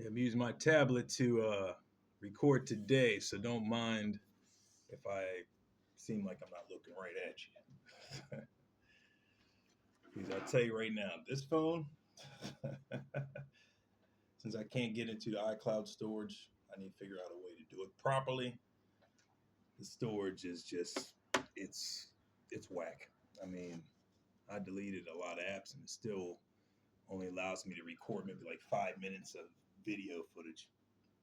I'm using my tablet to record today, so don't mind if I seem like I'm not looking right at you. Because I'll tell you right now, this phone, since I can't get into the iCloud storage, I need to figure out a way to do it properly. The storage is just, it's it's whack. I mean, I deleted a lot of apps and it still only allows me to record maybe like 5 minutes of video footage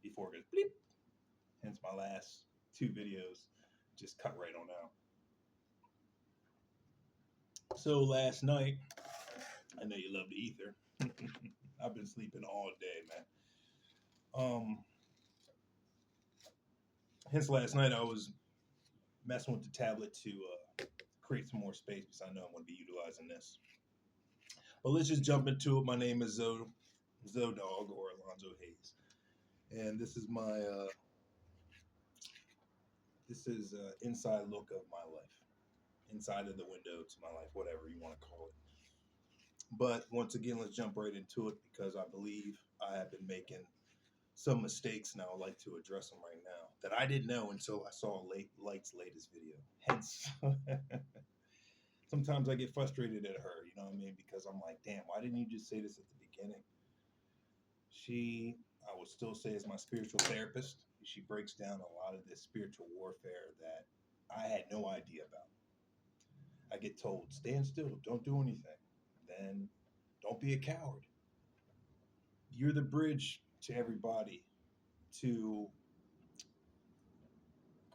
before it goes bleep. Hence my last two videos just cut right on out. So last night, I know you love the ether. I've been sleeping all day, man. Hence last night I was messing with the tablet to create some more space because I know I'm going to be utilizing this. But let's just jump into it. My name is Zodog or Alonzo Hayes, and this is my inside look of my life, inside of the window to my life, whatever you want to call it. But once again, let's jump right into it because I believe I have been making some mistakes and I would like to address them right now that I didn't know until I saw Light's latest video. Hence, sometimes I get frustrated at her, you know what I mean? Because I'm like, damn, why didn't you just say this at the beginning? I would still say, is my spiritual therapist. She breaks down a lot of this spiritual warfare that I had no idea about. I get told, stand still, don't do anything. Then don't be a coward. You're the bridge to everybody to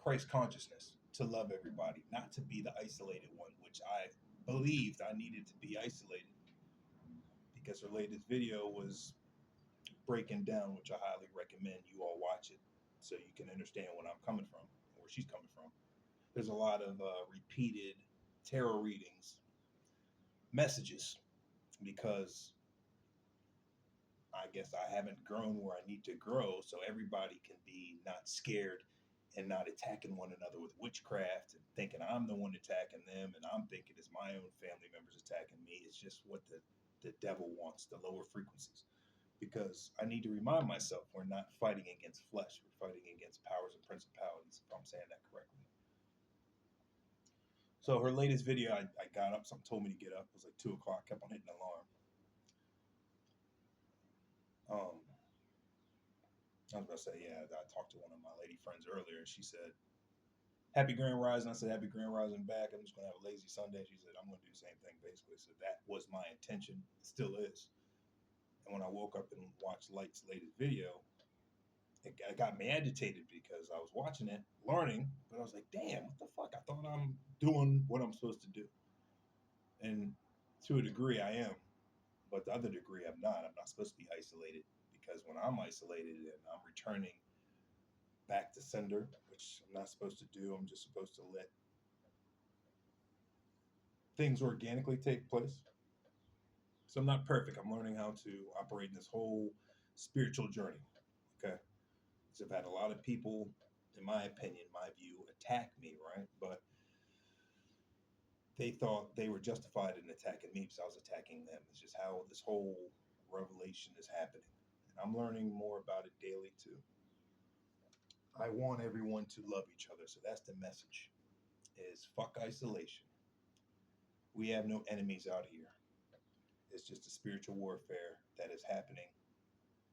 Christ consciousness, to love everybody, not to be the isolated one, which I believed I needed to be isolated because her latest video was breaking down, which I highly recommend you all watch it so you can understand what I'm coming from, where she's coming from. There's a lot of repeated tarot readings, messages, because I guess I haven't grown where I need to grow, so everybody can be not scared and not attacking one another with witchcraft and thinking I'm the one attacking them and I'm thinking it's my own family members attacking me. It's just what the devil wants, the lower frequencies. Because I need to remind myself we're not fighting against flesh, we're fighting against powers and principalities, if I'm saying that correctly. So her latest video, I got up, something told me to get up. It was like 2 o'clock, kept on hitting the alarm. I was about to say, yeah, I talked to one of my lady friends earlier and she said, Happy Grand Rising. I said, Happy Grand Rising back. I'm just going to have a lazy Sunday. She said, I'm going to do the same thing, basically. So that was my intention. It still is. And when I woke up and watched Light's latest video, it got me agitated because I was watching it, learning, but I was like, damn, what the fuck? I thought I'm doing what I'm supposed to do. And to a degree, I am. But the other degree, I'm not. I'm not supposed to be isolated because when I'm isolated and I'm returning back to sender, which I'm not supposed to do, I'm just supposed to let things organically take place. So I'm not perfect. I'm learning how to operate in this whole spiritual journey. Okay. So I've had a lot of people, in my opinion, my view, attack me, right? But they thought they were justified in attacking me because I was attacking them. It's just how this whole revelation is happening. And I'm learning more about it daily too. I want everyone to love each other. So that's the message is fuck isolation. We have no enemies out here. It's just a spiritual warfare that is happening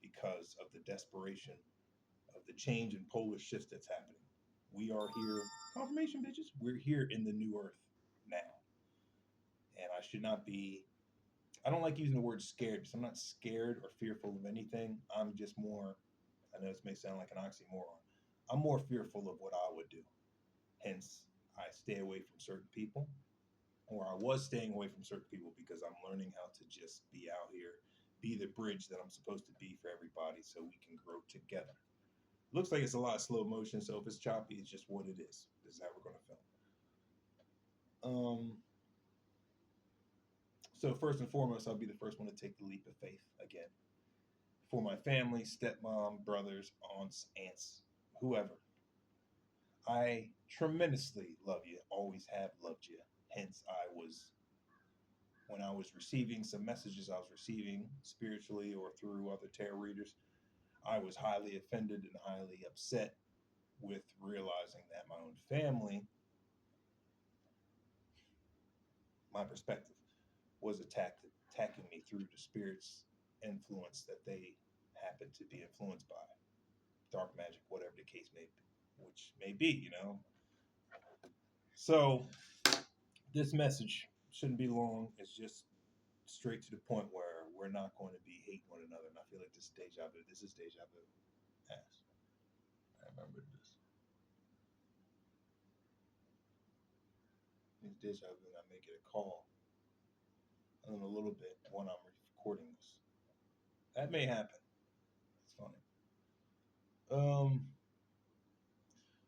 because of the desperation of the change and polar shifts that's happening. We are here, confirmation bitches, we're here in the new earth now. And I should not be, I don't like using the word scared because I'm not scared or fearful of anything. I'm just more, I know this may sound like an oxymoron, I'm more fearful of what I would do. Hence, I stay away from certain people, or I was staying away from certain people because I'm learning how to just be out here, be the bridge that I'm supposed to be for everybody so we can grow together. Looks like it's a lot of slow motion, so if it's choppy, it's just what it is. This is how we're going to film. So first and foremost, I'll be the first one to take the leap of faith again. For my family, stepmom, brothers, aunts, aunts, whoever. I tremendously love you, always have loved you. Hence, when I was receiving some messages I was receiving spiritually or through other tarot readers, I was highly offended and highly upset with realizing that my own family, my perspective, was attacking me through the spirit's influence that they happen to be influenced by, dark magic, whatever the case may be, which may be, So this message shouldn't be long. It's just straight to the point where we're not going to be hating one another. And I feel like this is deja vu. This is deja vu. Yes, I remember this. It's deja vu. And I may get a call in a little bit when I'm recording this. That may happen. It's funny. Um.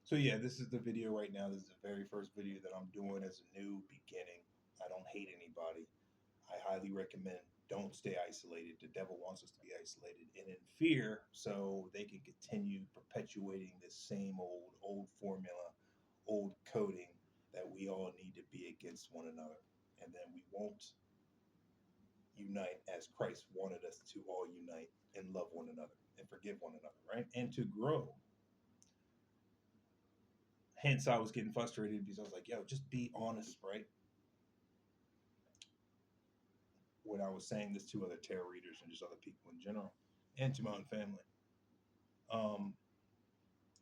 So yeah, this is the video right now. This is the very first video that I'm doing as a new beginning. I don't hate anybody. I highly recommend don't stay isolated. The devil wants us to be isolated and in fear so they can continue perpetuating this same old formula, old coding that we all need to be against one another. And then we won't unite as Christ wanted us to all unite and love one another and forgive one another, right? And to grow. Hence, I was getting frustrated because I was like, yo, just be honest, right? When I was saying this to other tarot readers and just other people in general and to my own family.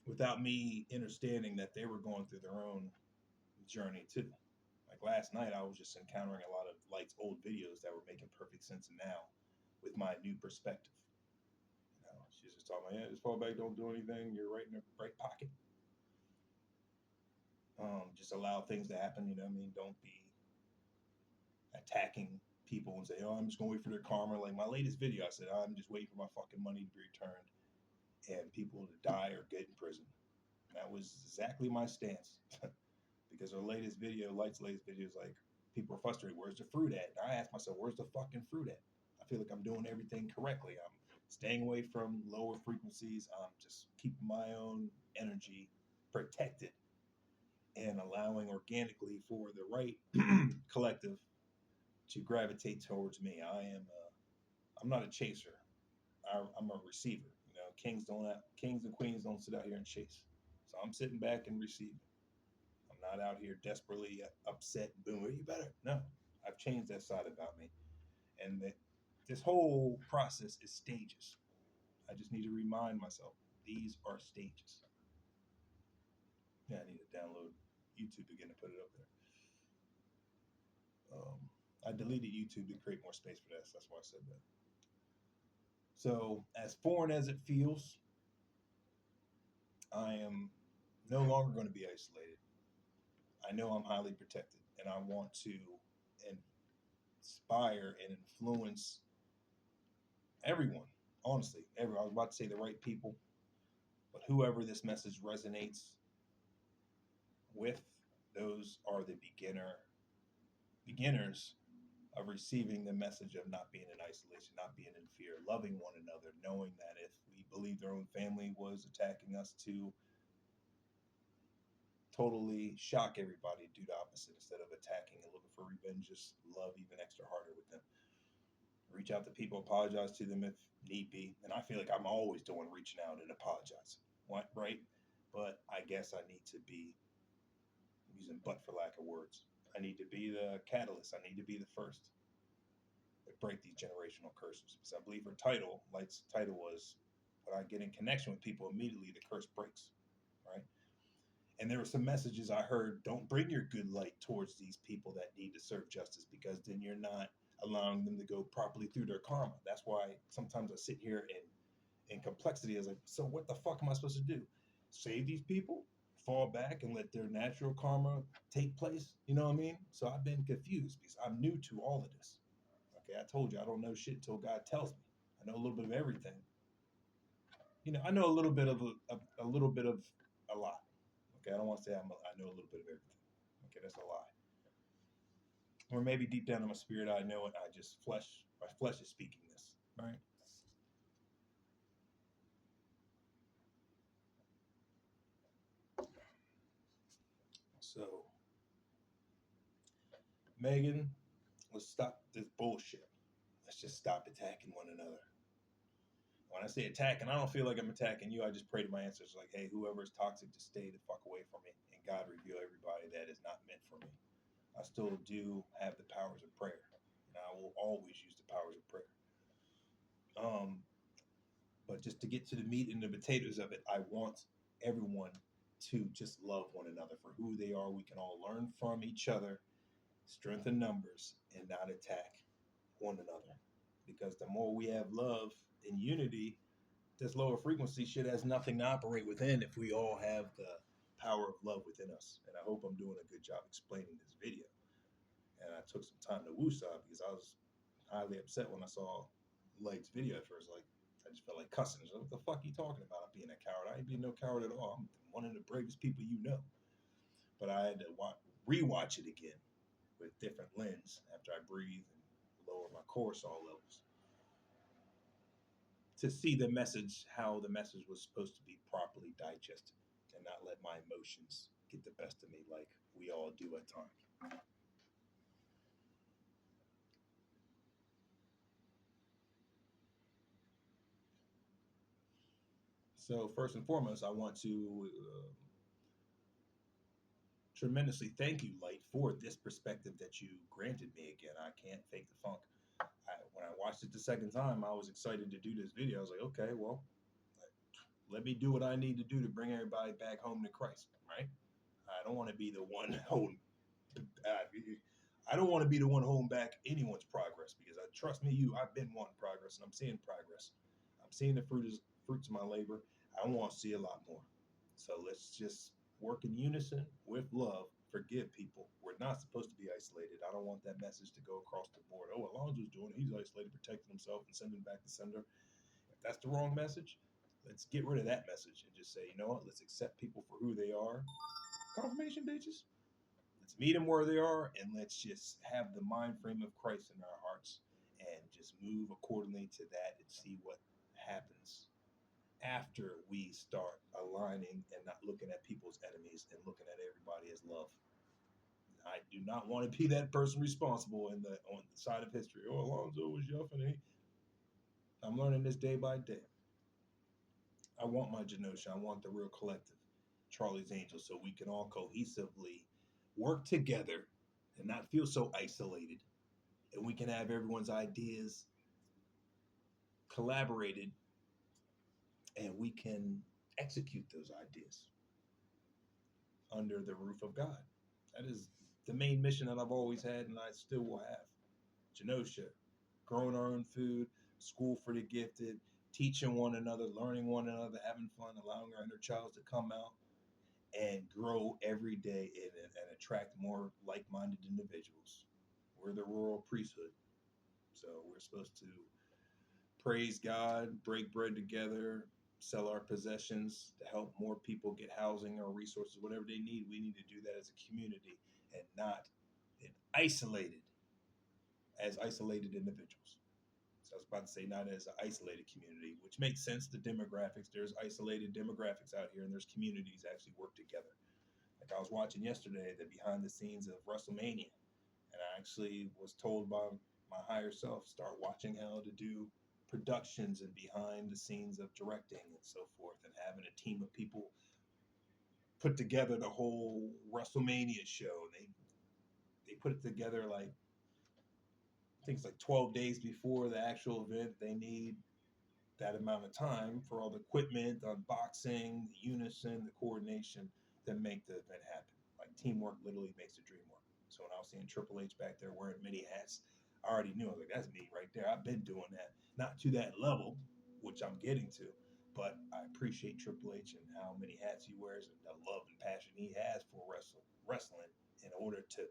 Without me understanding that they were going through their own journey too. Like last night, I was just encountering a lot of Light's old videos that were making perfect sense now with my new perspective. She's just talking about, yeah, just fall back, don't do anything. You're right in the right pocket. Just allow things to happen. You know what I mean? Don't be attacking people and say, oh, I'm just going to wait for their karma. Like my latest video, I said, I'm just waiting for my fucking money to be returned and people to die or get in prison. That was exactly my stance. Because her latest video, Light's latest video, is like, people are frustrated. Where's the fruit at? And I asked myself, where's the fucking fruit at? I feel like I'm doing everything correctly. I'm staying away from lower frequencies. I'm just keeping my own energy protected and allowing organically for the right collective to gravitate towards me. I'm not a chaser. I'm a receiver. Kings and queens don't sit out here and chase. So I'm sitting back and receiving. I'm not out here desperately upset. Boom, you better. No, I've changed that side about me, and this whole process is stages. I just need to remind myself these are stages. Yeah, I need to download YouTube again to put it up there. I deleted YouTube to create more space for this. That's why I said that. So, as foreign as it feels, I am no longer going to be isolated. I know I'm highly protected, and I want to inspire and influence everyone. Honestly, everyone. I was about to say the right people, but whoever this message resonates with, those are the beginners of receiving the message of not being in isolation, not being in fear, loving one another, knowing that if we believe their own family was attacking us, to totally shock everybody, do the opposite instead of attacking and looking for revenge. Just love even extra harder with them. Reach out to people, apologize to them if need be. And I feel like I'm always doing reaching out and apologizing. What, right? But I guess I need to be using but for lack of words. I need to be the catalyst. I need to be the first to break these generational curses. Because I believe her title, Light's title was, when I get in connection with people, immediately the curse breaks, right? And there were some messages I heard, don't bring your good light towards these people that need to serve justice, because then you're not allowing them to go properly through their karma. That's why sometimes I sit here in complexity. I was like, so what the fuck am I supposed to do? Save these people? Fall back and let their natural karma take place? You know what I mean? So I've been confused because I'm new to all of this. Okay, I told you I don't know shit until God tells me. I know a little bit of everything. I know a little bit of a little bit of a lot. Okay, I don't want to say I know a little bit of everything. Okay, that's a lie. Or maybe deep down in my spirit, I know it. My flesh is speaking this, right? So, Megan, let's stop this bullshit. Let's just stop attacking one another. When when I say attacking, I don't feel like I'm attacking you. I just pray to my ancestors, like, hey, whoever's toxic, just stay the fuck away from me. And God reveal everybody that is not meant for me. I still do have the powers of prayer, and I will always use the powers of prayer. But just to get to the meat and the potatoes of it, I want everyone to just love one another for who they are. We can all learn from each other, strengthen numbers, and not attack one another. Because the more we have love and unity, this lower frequency shit has nothing to operate within if we all have the power of love within us. And I hope I'm doing a good job explaining this video. And I took some time to woosah because I was highly upset when I saw Light's video at first. Like, I just felt like cussing. Like, what the fuck are you talking about? I'm being a coward. I ain't being no coward at all. I'm one of the bravest people you know. But I had to rewatch it again with different lens after I breathe and lower my cortisol levels to see the message, how the message was supposed to be properly digested and not let my emotions get the best of me like we all do at times. So first and foremost, I want to tremendously thank you, Light, for this perspective that you granted me again. I can't fake the funk. When I watched it the second time, I was excited to do this video. I was like, okay, well, let me do what I need to do to bring everybody back home to Christ, right? I don't want to be the one holding. I don't want to be the one holding back anyone's progress because trust me, I've been wanting progress and I'm seeing progress. I'm seeing the fruits of my labor. I want to see a lot more. So let's just work in unison with love. Forgive people. We're not supposed to be isolated. I don't want that message to go across the board. Oh, Alonzo's doing it. He's isolated, protecting himself, and sending back to sender. If that's the wrong message, let's get rid of that message and just say, you know what? Let's accept people for who they are. Confirmation, bitches. Let's meet them where they are, and let's just have the mind frame of Christ in our hearts and just move accordingly to that and see what happens after we start aligning and not looking at people's enemies and looking at everybody as love. I do not want to be that person responsible on the side of history. Oh, Alonzo was yuffing. I'm learning this day by day. I want my Genosha. I want the real collective, Charlie's Angels, so we can all cohesively work together and not feel so isolated. And we can have everyone's ideas collaborated and we can execute those ideas under the roof of God. That is the main mission that I've always had and I still will have. Genosha, growing our own food, school for the gifted, teaching one another, learning one another, having fun, allowing our inner child to come out and grow every day and attract more like-minded individuals. We're the royal priesthood. So we're supposed to praise God, break bread together, sell our possessions to help more people get housing or resources, whatever they need. We need to do that as a community and not as isolated individuals. So I was about to say not as an isolated community, which makes sense. The demographics, there's isolated demographics out here and there's communities actually work together. Like I was watching yesterday the behind the scenes of WrestleMania, and I actually was told by my higher self, start watching how to do productions and behind the scenes of directing and so forth, and having a team of people put together the whole WrestleMania show. They put it together like I think it's like 12 days before the actual event. They need that amount of time for all the equipment, the unboxing, the unison, the coordination that make the event happen. Like teamwork literally makes the dream work. So when I was seeing Triple H back there wearing many hats, I already knew. I was like, that's me right there. I've been doing that. Not to that level, which I'm getting to, but I appreciate Triple H and how many hats he wears and the love and passion he has for wrestling in order to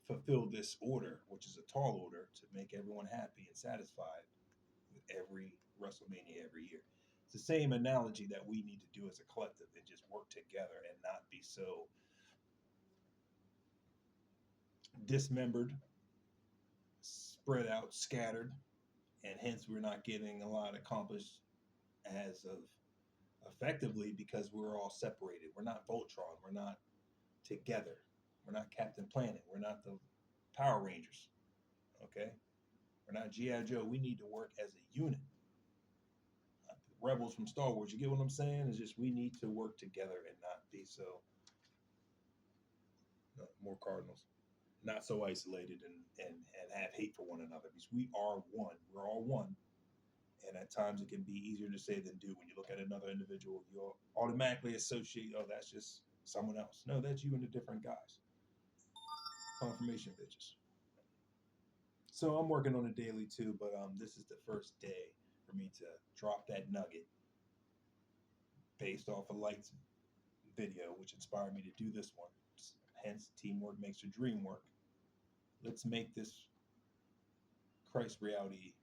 fulfill this order, which is a tall order, to make everyone happy and satisfied with every WrestleMania every year. It's the same analogy that we need to do as a collective and just work together and not be so dismembered, spread out, scattered, and hence we're not getting a lot accomplished as of effectively because we're all separated. We're not Voltron. We're not together. We're not Captain Planet. We're not the Power Rangers. Okay? We're not G.I. Joe. We need to work as a unit. Rebels from Star Wars. You get what I'm saying? It's just we need to work together and not be so more Cardinals, not so isolated and have hate for one another because we are one. We're all one. And at times it can be easier to say than do. When you look at another individual, you'll automatically associate, oh, that's just someone else. No, that's you and the different guys. Confirmation bitches. So I'm working on a daily too, but this is the first day for me to drop that nugget based off a Lights video, which inspired me to do this one. Hence, teamwork makes the dream work. Let's make this Christ reality,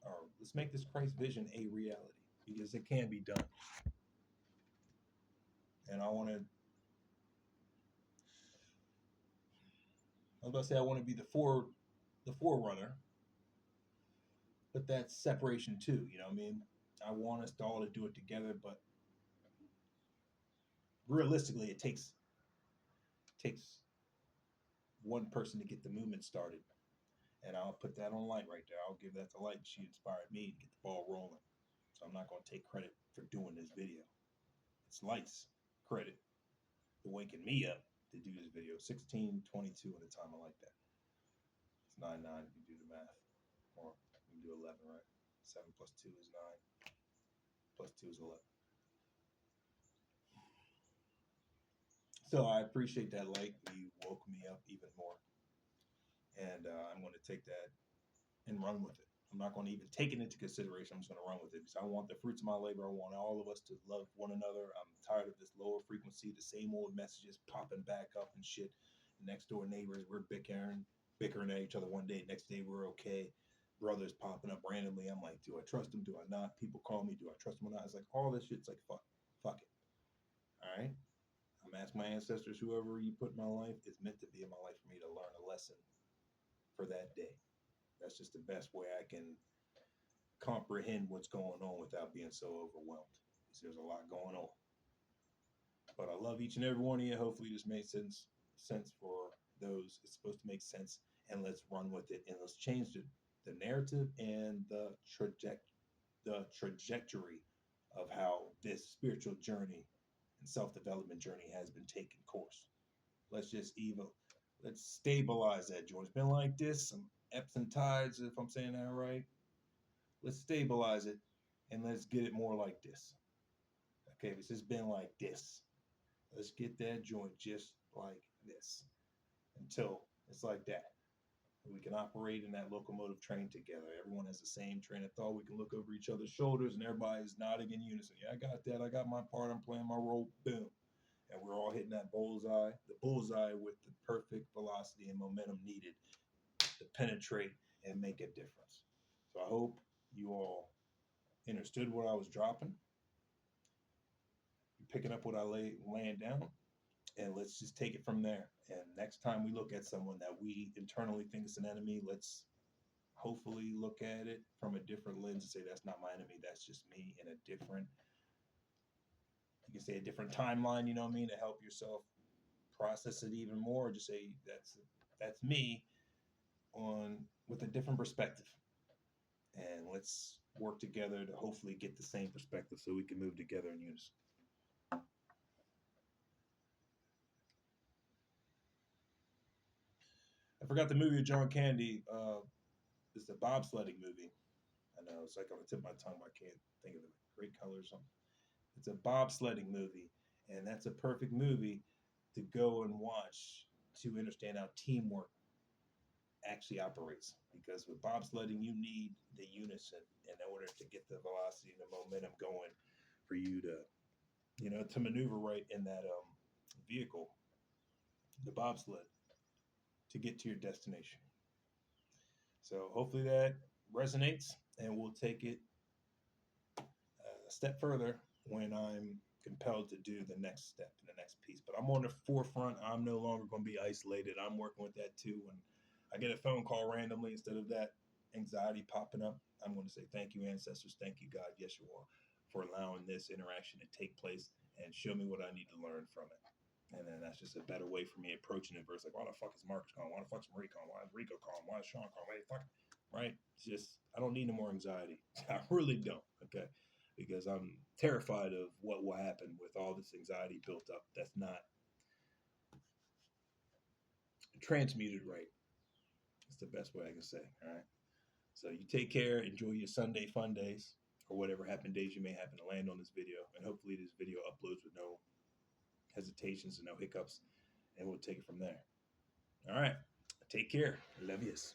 or let's make this Christ vision a reality because it can be done. And I want to, I was about to say I want to be the forerunner, but that's separation too. You know what I mean? I want us all to do it together, but realistically, it takes one person to get the movement started. And I'll put that on Light right there. I'll give that to Light. She inspired me to get the ball rolling. So I'm not going to take credit for doing this video. It's Light's credit for waking me up to do this video. 16:22 at a time. I like that. It's 9:9 if you do the math. Or you can do 11, right? 7 plus 2 is 9. Plus 2 is 11. So I appreciate that, Light. You woke me up even more. And I'm going to take that and run with it. I'm not going to even take it into consideration. I'm just going to run with it because I want the fruits of my labor. I want all of us to love one another. I'm tired of this lower frequency, the same old messages popping back up and shit. Next door neighbors, we're bickering at each other one day. Next day, we're okay. Brothers popping up randomly. I'm like, do I trust them? Do I not? People call me, do I trust them or not? It's like all this shit's like, fuck it. All right. I'm asking my ancestors, whoever you put in my life is meant to be in my life for me to learn a lesson for that day. That's just the best way I can comprehend what's going on without being so overwhelmed. Because there's a lot going on. But I love each and every one of you. Hopefully this made sense for those. It's supposed to make sense. And let's run with it. And let's change the narrative and the trajectory of how this spiritual journey and self-development journey has been taking course. Let's just let's stabilize that joint. It's been like this, some ebbs and tides, if I'm saying that right. Let's stabilize it and let's get it more like this. Okay, this has been like this. Let's get that joint just like this until it's like that. We can operate in that locomotive train together. Everyone has the same train of thought. We can look over each other's shoulders and everybody's nodding in unison. Yeah, I got that. I got my part. I'm playing my role. Boom. And we're all hitting that bullseye, the bullseye with the perfect velocity and momentum needed to penetrate and make a difference. So I hope you all understood what I was dropping. You're picking up what I laying down, and let's just take it from there. And next time we look at someone that we internally think is an enemy, let's hopefully look at it from a different lens and say that's not my enemy, that's just me in a different, you can say a different timeline, you know what I mean, to help yourself process it even more. Just say that's me on with a different perspective, and let's work together to hopefully get the same perspective so we can move together in unison. I forgot the movie with John Candy. It's a bobsledding movie. I know it's like on the tip of my tongue, but I can't think of it. Great Color or something. It's a bobsledding movie, and that's a perfect movie to go and watch to understand how teamwork actually operates. Because with bobsledding, you need the unison in order to get the velocity and the momentum going for you to, to maneuver right in that vehicle, the bobsled, to get to your destination. So hopefully that resonates, and we'll take it a step further when I'm compelled to do the next step and the next piece. But I'm on the forefront. I'm no longer going to be isolated. I'm working with that too. When I get a phone call randomly, instead of that anxiety popping up, I'm going to say, thank you, ancestors. Thank you, God. Yes, you are, for allowing this interaction to take place and show me what I need to learn from it. And then that's just a better way for me approaching it versus like, why the fuck is Marcus calling? Why the fuck is Marie calling? Why is Rico calling? Why is Sean calling? Why the fuck? right? It's just, I don't need no more anxiety. I really don't, okay? Because I'm terrified of what will happen with all this anxiety built up that's not transmuted right. That's the best way I can say, all right? So you take care, enjoy your Sunday fun days, or whatever happen days you may happen to land on this video. And hopefully this video uploads with no hesitations and no hiccups, and we'll take it from there. All right. Take care. Love yous.